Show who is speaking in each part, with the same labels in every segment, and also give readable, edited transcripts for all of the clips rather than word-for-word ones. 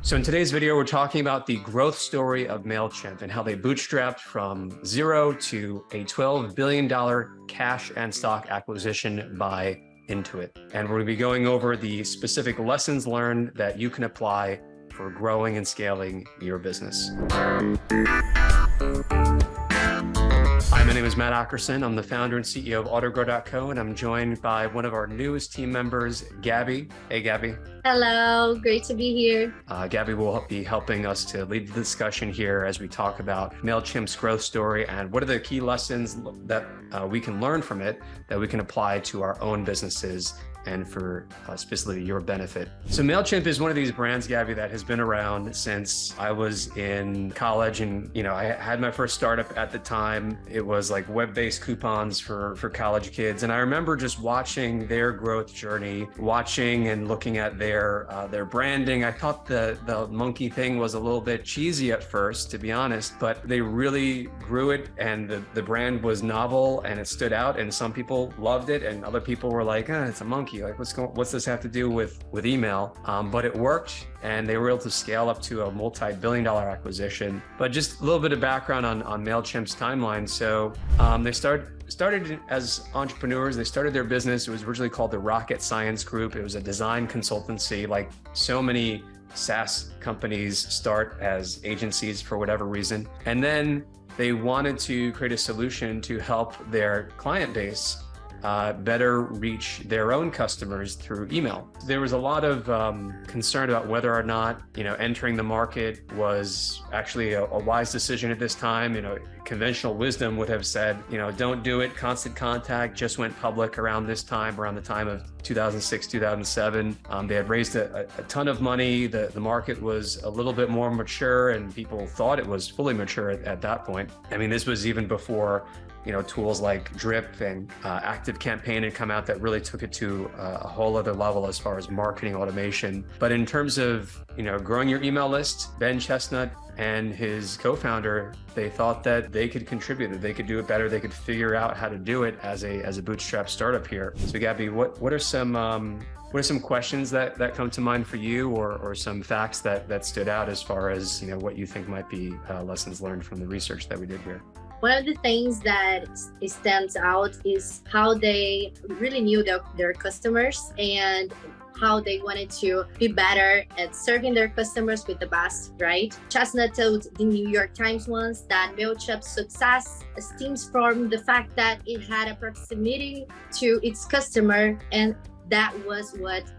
Speaker 1: So in today's video, we're talking about the growth story of Mailchimp and how they bootstrapped from zero to a $12 billion cash and stock acquisition by Intuit. And we're going to be going over the specific lessons learned that you can apply for growing and scaling your business. Hi, my name is Matt Ackerson. I'm the founder and CEO of AutoGrow.co, and I'm joined by one of our newest team members, Gabby. Hey, Gabby.
Speaker 2: Hello, great to be here.
Speaker 1: Gabby will be helping us to lead the discussion here as we talk about Mailchimp's growth story and what are the key lessons that we can learn from it that we can apply to our own businesses and for specifically your benefit. So Mailchimp is one of these brands, Gabby, that has been around since I was in college. And, I had my first startup at the time. It was like web-based coupons for college kids. And I remember just watching their growth journey, watching and looking at their branding. I thought the monkey thing was a little bit cheesy at first, to be honest, but they really grew it and the brand was novel and it stood out. And some people loved it and other people were like, it's a monkey. Like, what's this have to do with email? But it worked, and they were able to scale up to a multi-billion-dollar acquisition. But just a little bit of background on Mailchimp's timeline. So they started as entrepreneurs. They started their business. It was originally called the Rocket Science Group. It was a design consultancy, like so many SaaS companies start as agencies for whatever reason. And then they wanted to create a solution to help their client base better reach their own customers through email. There was a lot of concern about whether or not, entering the market was actually a wise decision at this time. Conventional wisdom would have said, don't do it. Constant Contact just went public around this time, around the time of 2006, 2007. They had raised a ton of money. The market was a little bit more mature and people thought it was fully mature at that point. I mean, this was even before tools like Drip and Active Campaign had come out that really took it to a whole other level as far as marketing automation. But in terms of, growing your email list, Ben Chestnut and his co-founder, they thought that they could contribute, that they could do it better. They could figure out how to do it as a bootstrap startup here. So Gabby, what are some questions that come to mind for you or some facts that stood out as far as, what you think might be lessons learned from the research that we did here?
Speaker 2: One of the things that stands out is how they really knew their customers and how they wanted to be better at serving their customers with the best, right? Chestnut told the New York Times once that Mailchimp's success stems from the fact that it had a proximity to its customer, and that was what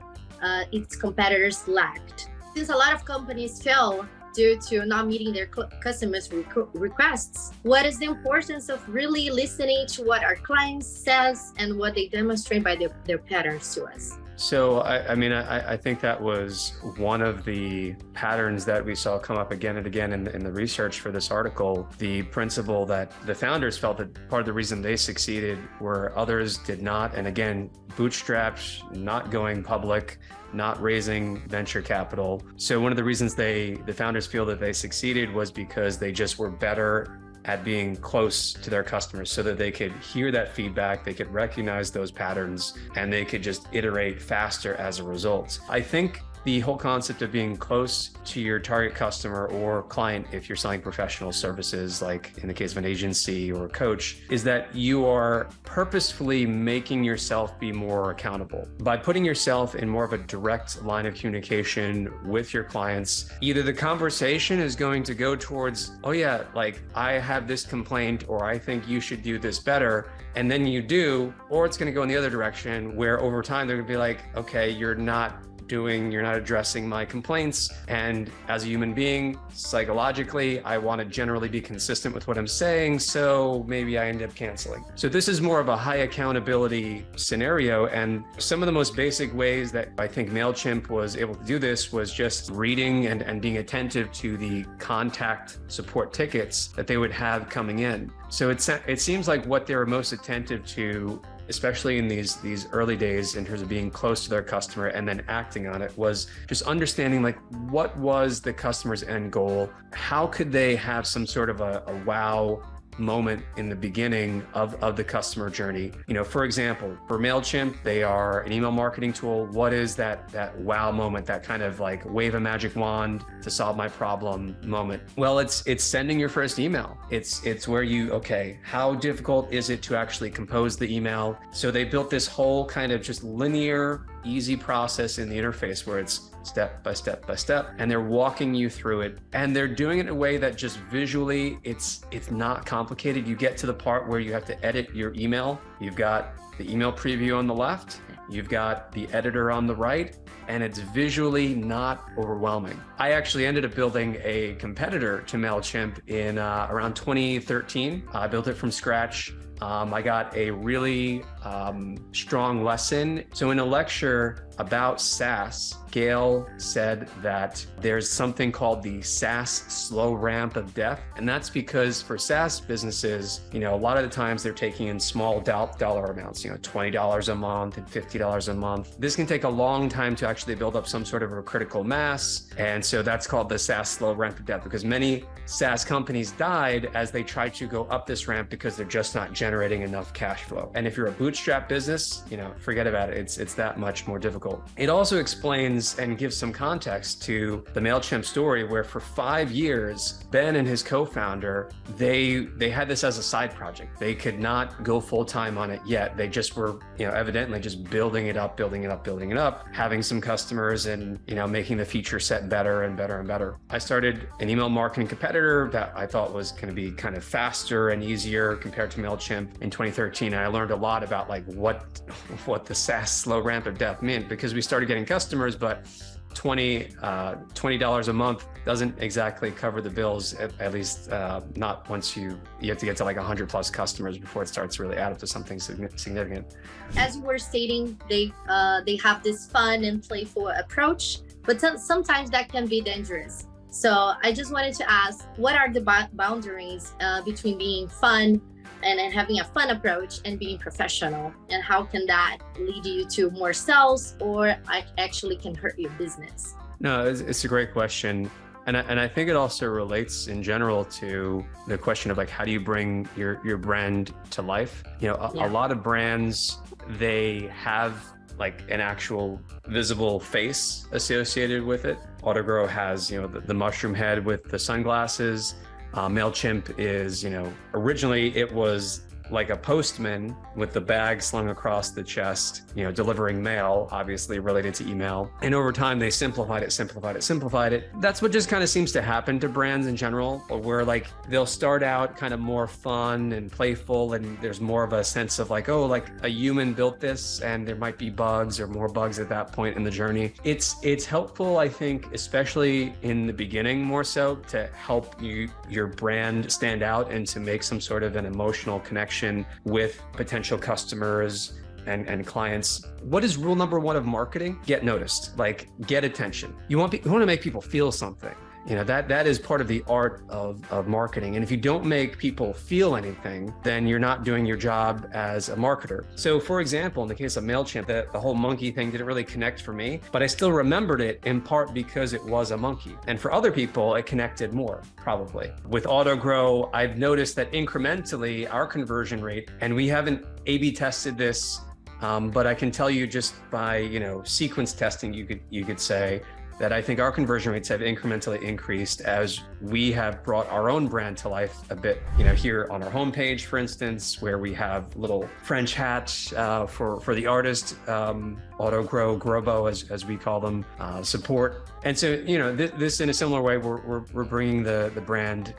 Speaker 2: its competitors lacked. Since a lot of companies fail due to not meeting their customers' requests, what is the importance of really listening to what our clients says and what they demonstrate by their patterns to us?
Speaker 1: So, I think that was one of the patterns that we saw come up again and again in the research for this article. The principle that the founders felt that part of the reason they succeeded where others did not. And again, bootstrapped, not going public, not raising venture capital. So one of the reasons the founders feel that they succeeded was because they just were better at being close to their customers so that they could hear that feedback, they could recognize those patterns, and they could just iterate faster as a result. I think the whole concept of being close to your target customer or client, if you're selling professional services, like in the case of an agency or a coach, is that you are purposefully making yourself be more accountable. By putting yourself in more of a direct line of communication with your clients, either the conversation is going to go towards, oh yeah, like I have this complaint, or I think you should do this better, and then you do, or it's going to go in the other direction where over time they're going to be like, okay, you're not addressing my complaints. And as a human being, psychologically, I want to generally be consistent with what I'm saying. So maybe I end up canceling. So this is more of a high accountability scenario. And some of the most basic ways that I think Mailchimp was able to do this was just reading and being attentive to the contact support tickets that they would have coming in. So it seems like what they were most attentive to, especially in these early days in terms of being close to their customer and then acting on it, was just understanding like what was the customer's end goal, how could they have some sort of a wow moment in the beginning of the customer journey. For example, for Mailchimp, they are an email marketing tool. What is that wow moment, that kind of like wave a magic wand to solve my problem moment? Well, it's sending your first email. It's where how difficult is it to actually compose the email? So they built this whole kind of just linear, easy process in the interface where it's step by step by step, and they're walking you through it, and they're doing it in a way that just visually it's not complicated. You get to the part where you have to edit your email. You've got the email preview on the left, you've got the editor on the right, and it's visually not overwhelming. I actually ended up building a competitor to Mailchimp in around 2013. I built it from scratch. I got a really strong lesson. So in a lecture about SaaS, Gail said that there's something called the SaaS slow ramp of death. And that's because for SaaS businesses, a lot of the times they're taking in small dollar amounts, $20 a month and $50 a month. This can take a long time to actually build up some sort of a critical mass. And so that's called the SaaS slow ramp of death, because many SaaS companies died as they tried to go up this ramp because they're just not generating enough cash flow. And if you're a bootstrap business, forget about it. It's that much more difficult. It also explains and gives some context to the Mailchimp story, where for 5 years, Ben and his co-founder, they had this as a side project. They could not go full time on it yet. They just were, evidently just building it up, having some customers and, making the feature set better and better and better. I started an email marketing competitor that I thought was going to be kind of faster and easier compared to Mailchimp in 2013. And I learned a lot about like what the SaaS slow ramp of death meant, because we started getting customers, but $20 a month doesn't exactly cover the bills, at least not once you have to get to like 100 plus customers before it starts to really add up to something significant.
Speaker 2: As you were stating, they have this fun and playful approach, but sometimes that can be dangerous. So I just wanted to ask, what are the boundaries between being fun and having a fun approach and being professional, and how can that lead you to more sales or actually can hurt your business?
Speaker 1: No, it's a great question. And I think it also relates in general to the question of like, how do you bring your brand to life? A lot of brands, they have like an actual visible face associated with it. Autogrow has, the mushroom head with the sunglasses. Mailchimp is, originally it was like a postman with the bag slung across the chest, delivering mail, obviously related to email. And over time, they simplified it. That's what just kind of seems to happen to brands in general, where like they'll start out kind of more fun and playful, and there's more of a sense of like, oh, like a human built this, and there might be bugs or more bugs at that point in the journey. It's helpful, I think, especially in the beginning more so, to help your brand stand out and to make some sort of an emotional connection with potential customers and clients. What is rule number one of marketing? Get noticed, like get attention. You want to make people feel something. That is part of the art of marketing. And if you don't make people feel anything, then you're not doing your job as a marketer. So for example, in the case of Mailchimp, the whole monkey thing didn't really connect for me, but I still remembered it in part because it was a monkey. And for other people, it connected more, probably. With Autogrow, I've noticed that incrementally our conversion rate, and we haven't A/B tested this, but I can tell you just by, sequence testing, you could say that I think our conversion rates have incrementally increased as we have brought our own brand to life a bit, here on our homepage, for instance, where we have little French hats for the artist, Autogrow, Grobo, as we call them, support. And so, this in a similar way, we're bringing the brand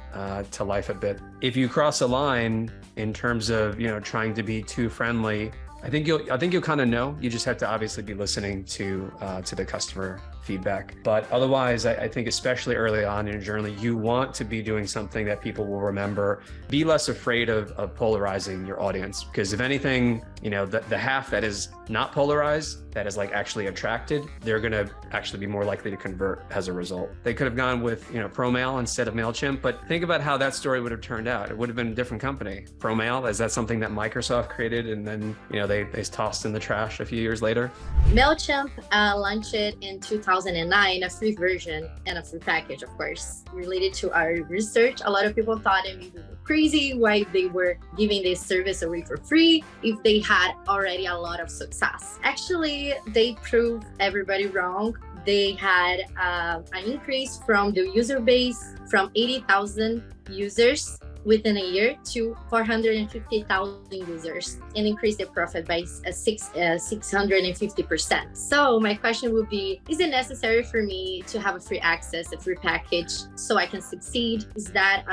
Speaker 1: to life a bit. If you cross a line in terms of, trying to be too friendly, I think you'll kind of know. You just have to obviously be listening to the customer feedback. But otherwise, I think especially early on in your journey, you want to be doing something that people will remember. Be less afraid of polarizing your audience, because if anything, the half that is not polarized, that is like actually attracted, they're going to actually be more likely to convert as a result. They could have gone with, ProMail instead of Mailchimp, but think about how that story would have turned out. It would have been a different company. ProMail, is that something that Microsoft created and then, they tossed in the trash a few years later?
Speaker 2: Mailchimp launched it in 2000. 2009, a free version and a free package, of course. Related to our research, a lot of people thought that we were crazy why they were giving this service away for free if they had already a lot of success. Actually, they proved everybody wrong. They had an increase from the user base from 80,000 users within a year to 450,000 users, and increase their profit by 650%. So my question would be, is it necessary for me to have a free access, a free package, so I can succeed? Is that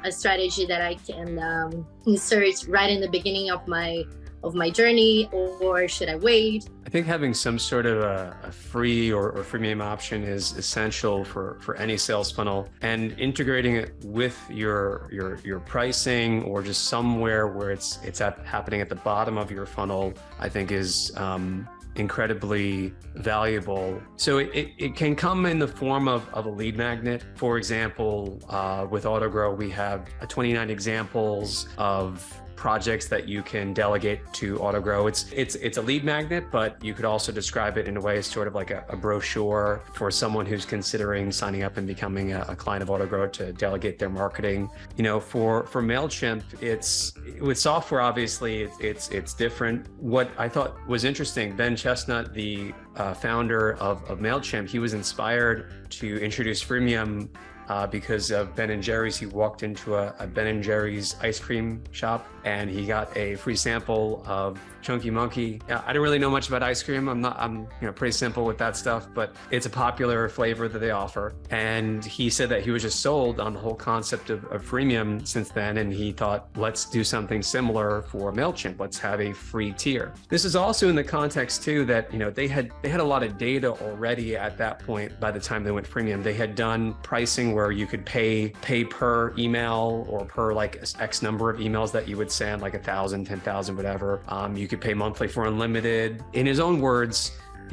Speaker 2: a strategy that I can insert right in the beginning of my journey, or should I wait?
Speaker 1: I think having some sort of a free or freemium option is essential for any sales funnel, and integrating it with your pricing or just somewhere where it's happening at the bottom of your funnel, I think is incredibly valuable. So it can come in the form of a lead magnet. For example, with AutoGrow, we have 29 examples of projects that you can delegate to AutoGrow. It's a lead magnet, but you could also describe it in a way as sort of like a brochure for someone who's considering signing up and becoming a client of AutoGrow to delegate their marketing. You know, for Mailchimp, it's with software, obviously it's different. What I thought was interesting, Ben Chestnut, the founder of Mailchimp, he was inspired to introduce freemium because of Ben & Jerry's. He walked into a Ben & Jerry's ice cream shop and he got a free sample of Chunky Monkey. I don't really know much about ice cream. I'm pretty simple with that stuff, but it's a popular flavor that they offer. And he said that he was just sold on the whole concept of freemium since then. And he thought, let's do something similar for Mailchimp. Let's have a free tier. This is also in the context too that, they had a lot of data already at that point. By the time they went freemium, they had done pricing where you could pay per email or per like X number of emails that you would send, like 1,000, 10,000, whatever. You could pay monthly for unlimited. In his own words,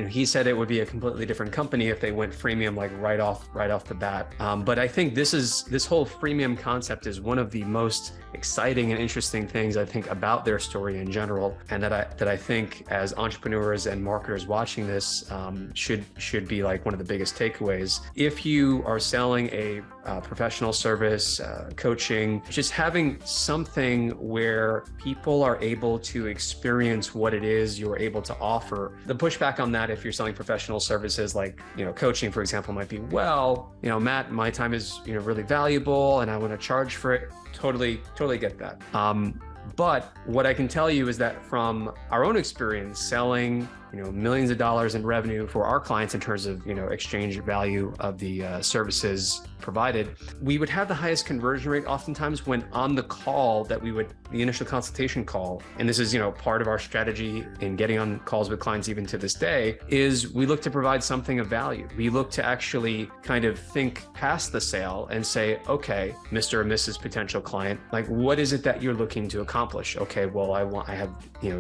Speaker 1: he said it would be a completely different company if they went freemium like right off the bat. But I think this whole freemium concept is one of the most exciting and interesting things I think about their story in general, and that I think as entrepreneurs and marketers watching this should be like one of the biggest takeaways. If you are selling a professional service, coaching, just having something where people are able to experience what it is you're able to offer. The pushback on that, if you're selling professional services like coaching, for example, might be, well, Matt, my time is really valuable and I want to charge for it. Totally get that. But what I can tell you is that from our own experience selling millions of dollars in revenue for our clients in terms of exchange value of the services provided, we would have the highest conversion rate oftentimes when on the call the initial consultation call, and this is part of our strategy in getting on calls with clients even to this day, is we look to provide something of value. We look to actually kind of think past the sale and say, okay, Mr. or Mrs. potential client, like what is it that you're looking to accomplish? Okay, well, I have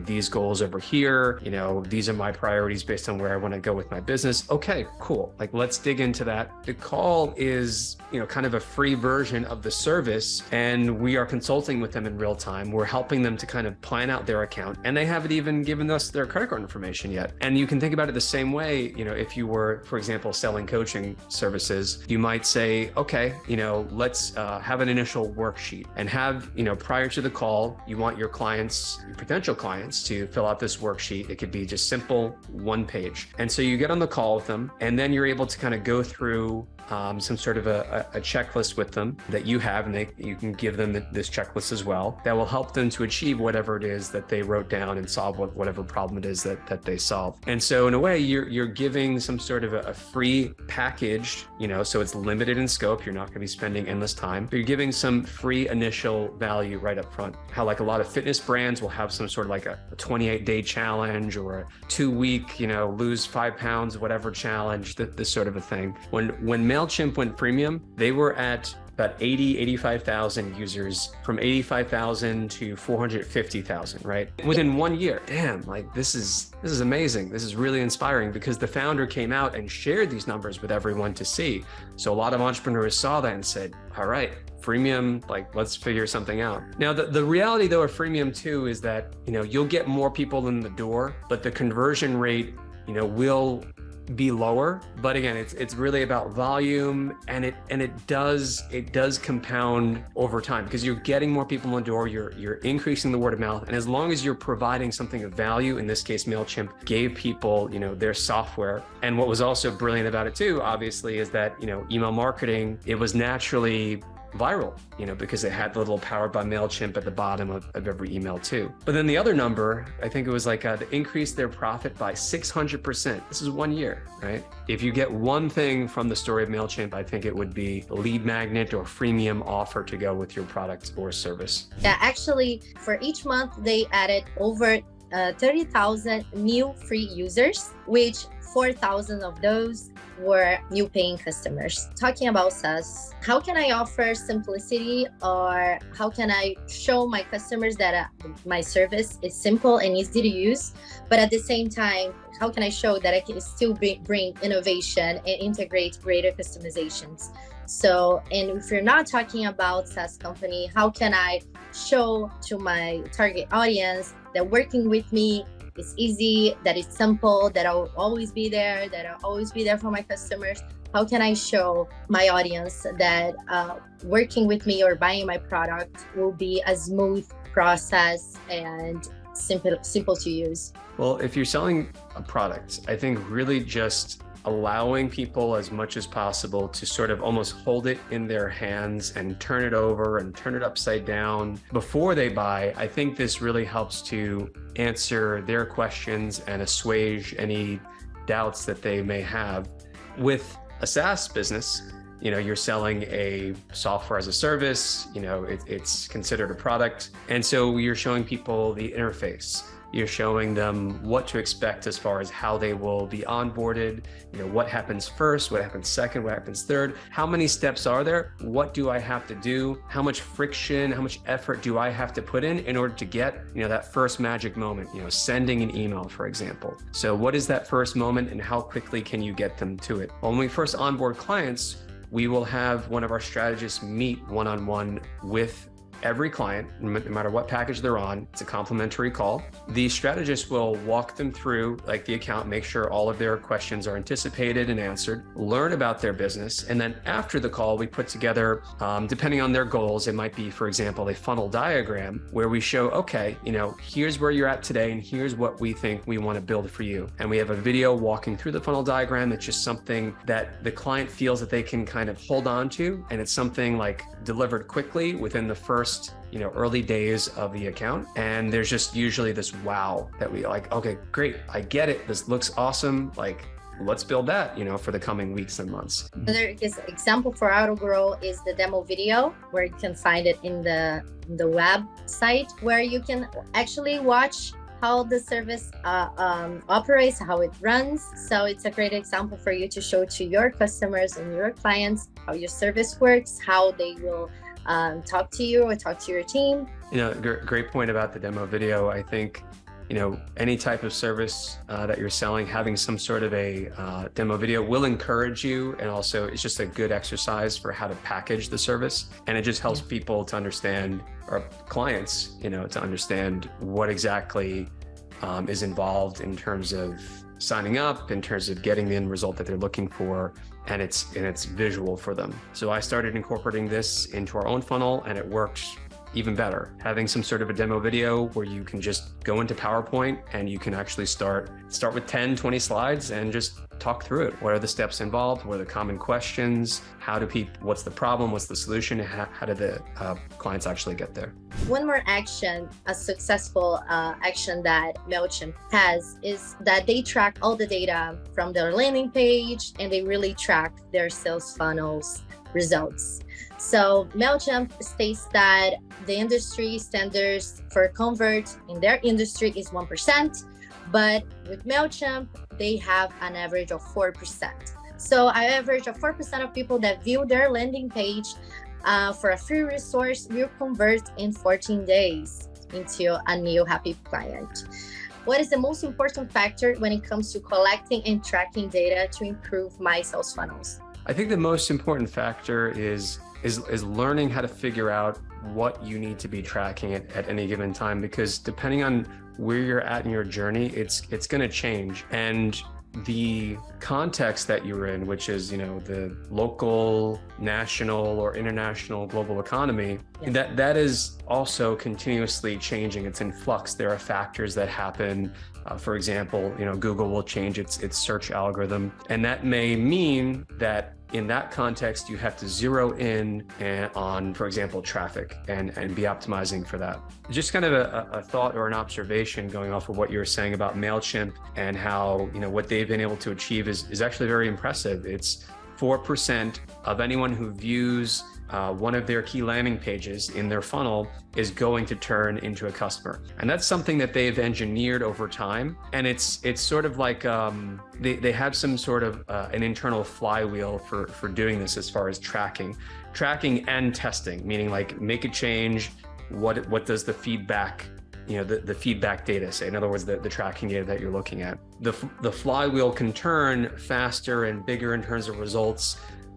Speaker 1: these goals over here, these are my priorities based on where I want to go with my business. Okay, cool. Like let's dig into that. The call is kind of a free version of the service, and we are consulting with them in real time. We're helping them to kind of plan out their account, and they haven't even given us their credit card information yet. And you can think about it the same way, if you were, for example, selling coaching services, you might say, okay, let's have an initial worksheet and have, prior to the call, you want your potential clients to fill out this worksheet. It could be just simple one page. And so you get on the call with them, and then you're able to kind of go through some sort of a checklist with them that you have, and you can give them this checklist as well that will help them to achieve whatever it is that they wrote down and solve whatever problem it is that they solve. And so in a way, you're giving some sort of a free package, so it's limited in scope. You're not going to be spending endless time, but you're giving some free initial value right up front. How like a lot of fitness brands will have some sort of like a 28-day challenge or a 2-week, lose 5 pounds, whatever challenge, this sort of a thing. When Mailchimp went premium, they were at about 85,000 users, from 85,000 to 450,000, right? Within 1 year. Damn, like this is amazing. This is really inspiring because the founder came out and shared these numbers with everyone to see. So a lot of entrepreneurs saw that and said, all right, freemium, like let's figure something out. Now, the reality though of freemium too is that, you'll get more people in the door, but the conversion rate, will be lower, but again, it's really about volume, and it does compound over time because you're getting more people in the door, you're increasing the word of mouth, and as long as you're providing something of value, in this case, Mailchimp gave people, their software. And what was also brilliant about it too, obviously, is that email marketing, it was naturally viral, because it had the little powered by Mailchimp at the bottom of every email too. But then the other number, I think it was like they increased their profit by 600%. This is 1 year, right? If you get one thing from the story of Mailchimp, I think it would be a lead magnet or freemium offer to go with your product or service.
Speaker 2: Yeah, actually, for each month, they added over 30,000 new free users, which 4,000 of those were new paying customers. Talking about SaaS, how can I offer simplicity, or how can I show my customers that my service is simple and easy to use, but at the same time, how can I show that I can still bring innovation and integrate greater customizations? So, and if you're not talking about SaaS company, how can I show to my target audience that working with me is easy, that it's simple, that I'll always be there, for my customers? How can I show my audience that working with me or buying my product will be a smooth process and simple to use?
Speaker 1: Well, if you're selling a product, I think really just allowing people as much as possible to sort of almost hold it in their hands and turn it over and turn it upside down before they buy. I think this really helps to answer their questions and assuage any doubts that they may have. With a SaaS business, you're selling a software as a service, it's considered a product. And so you're showing people the interface. You're showing them what to expect as far as how they will be onboarded, what happens first, what happens second, what happens third, how many steps are there, what do I have to do, how much friction, how much effort do I have to put in order to get, that first magic moment, sending an email, for example. So what is that first moment and how quickly can you get them to it? When we first onboard clients, we will have one of our strategists meet one-on-one with every client, no matter what package they're on. It's a complimentary call. The strategist will walk them through the account, make sure all of their questions are anticipated and answered, learn about their business. And then after the call, we put together, depending on their goals, it might be, for example, a funnel diagram where we show, okay, here's where you're at today and here's what we think we want to build for you. And we have a video walking through the funnel diagram. It's just something that the client feels that they can kind of hold on to. And it's something delivered quickly within the first early days of the account. And there's just usually this wow that we okay, great, I get it, this looks awesome, let's build that for the coming weeks and months.
Speaker 2: Another example for AutoGrow is the demo video, where you can find it in the website, where you can actually watch how the service operates, how it runs. So it's a great example for you to show to your customers and your clients how your service works, how they will talk to you or talk to your team.
Speaker 1: Great point about the demo video. I think, any type of service that you're selling, having some sort of a demo video will encourage you. And also it's just a good exercise for how to package the service. And it just helps people to understand, or clients, to understand what exactly is involved in terms of signing up, in terms of getting the end result that they're looking for, and it's visual for them. So I started incorporating this into our own funnel, and it works even better. Having some sort of a demo video where you can just go into PowerPoint and you can actually start with 10, 20 slides and just talk through it. What are the steps involved? What are the common questions? What's the problem? What's the solution? How do the clients actually get there?
Speaker 2: One more action, a successful action that Mailchimp has, is that they track all the data from their landing page, and they really track their sales funnels results. So Mailchimp states that the industry standards for convert in their industry is 1%, but with Mailchimp, they have an average of 4%. So an average of 4% of people that view their landing page for a free resource will convert in 14 days into a new happy client. What is the most important factor when it comes to collecting and tracking data to improve my sales funnels?
Speaker 1: I think the most important factor is learning how to figure out what you need to be tracking at any given time, because depending on where you're at in your journey, it's going to change. And the context that you're in, which is, the local, national, or international global economy, that is also continuously changing. It's in flux. There are factors that happen. For example, Google will change its search algorithm, and that may mean that in that context, you have to zero in on, for example, traffic and be optimizing for that. Just kind of a thought or an observation going off of what you were saying about Mailchimp and how, what they've been able to achieve is actually very impressive. It's 4% of anyone who views one of their key landing pages in their funnel is going to turn into a customer. And that's something that they've engineered over time. And it's sort of like they have some sort of an internal flywheel for doing this as far as tracking and testing, meaning like make a change. What does the feedback, the feedback data say? In other words, the tracking data that you're looking at. The flywheel can turn faster and bigger in terms of results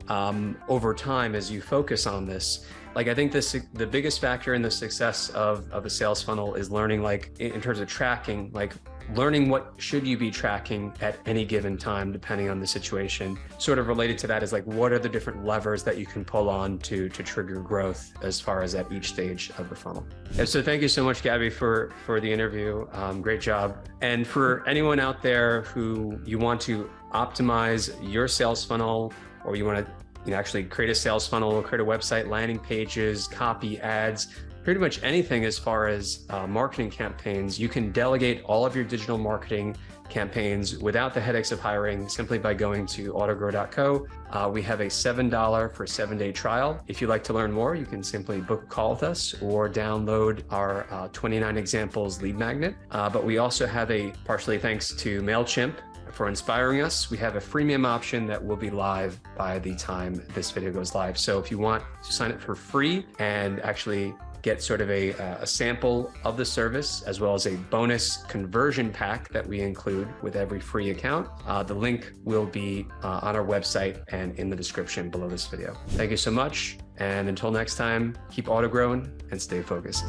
Speaker 1: over time as you focus on this. Like, I think the biggest factor in the success of a sales funnel is learning, like in terms of tracking, like learning what should you be tracking at any given time, depending on the situation. Sort of related to that is like, what are the different levers that you can pull on to trigger growth as far as at each stage of the funnel. And so thank you so much, Gabby, for the interview. Great job. And for anyone out there who you want to optimize your sales funnel, or you want to actually create a sales funnel, create a website, landing pages, copy, ads, pretty much anything as far as marketing campaigns, you can delegate all of your digital marketing campaigns without the headaches of hiring simply by going to autogrow.co. We have a $7 for a 7-day trial. If you'd like to learn more, you can simply book a call with us or download our 29 examples lead magnet. But we also have partially thanks to Mailchimp for inspiring us, we have a freemium option that will be live by the time this video goes live. So if you want to sign up for free and actually get sort of a sample of the service, as well as a bonus conversion pack that we include with every free account, the link will be on our website and in the description below this video. Thank you so much. And until next time, keep auto growing and stay focused.